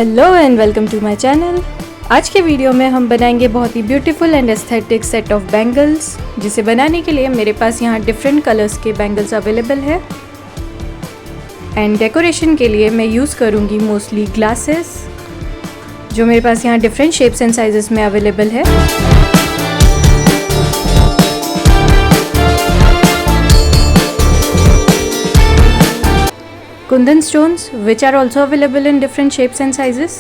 Hello and welcome to my channel. आज के video में हम बनाएंगे बहुत ही beautiful and aesthetic set of bangles, जिसे बनाने के लिए मेरे पास यहाँ डिफरेंट कलर्स के बैंगल्स अवेलेबल है। एंड डेकोरेशन के लिए मैं यूज़ करूँगी मोस्टली ग्लासेस, जो मेरे पास यहाँ डिफरेंट शेप्स एंड साइजेस में अवेलेबल है। Kundan stones, which are also available in different shapes and sizes.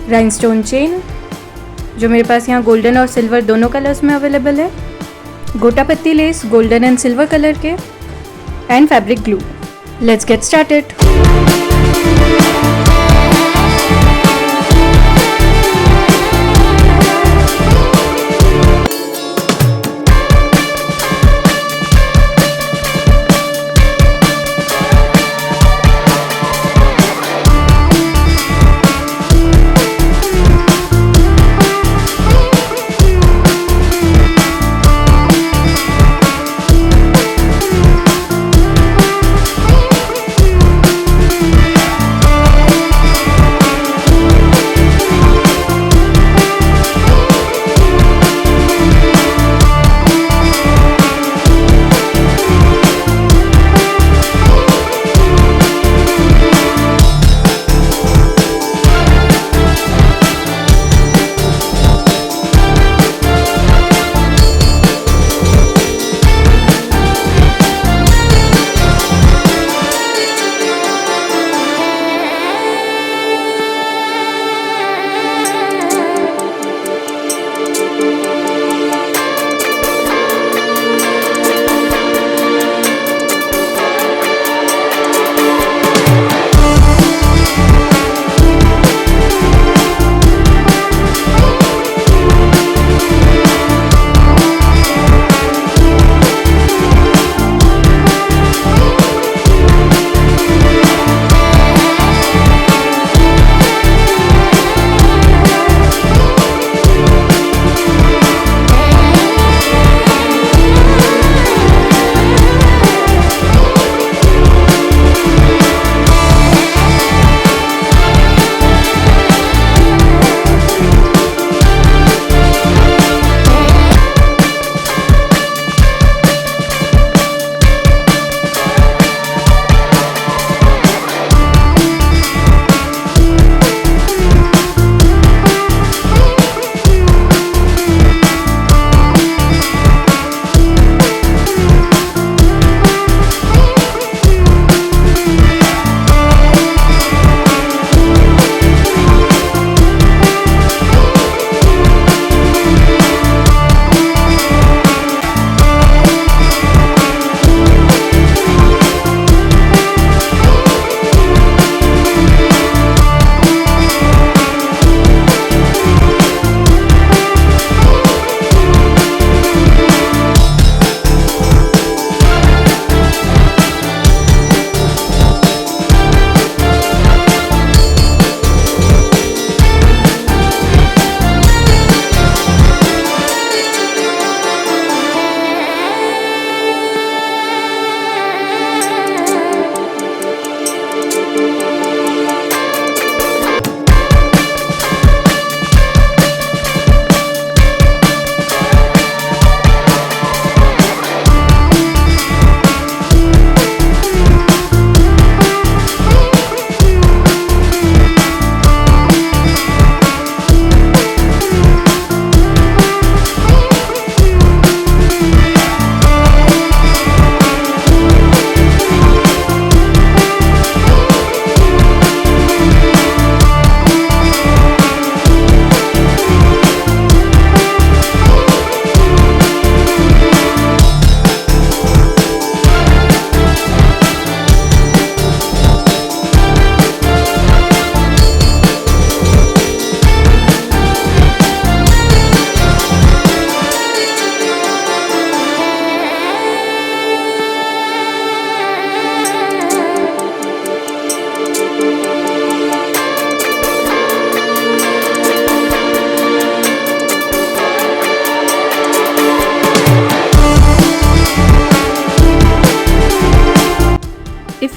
Rhinestone chain, जो मेरे पास यहाँ गोल्डन और सिल्वर दोनों कलर्स में अवेलेबल है। गोटा पत्ती lace golden and silver colour के, and fabric glue. Let's get started.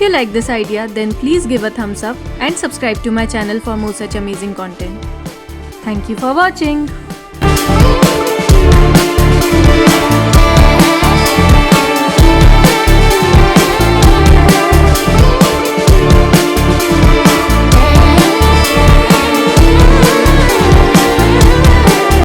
you like this idea, then please give a thumbs up and subscribe to my channel for more such amazing content. Thank you for watching.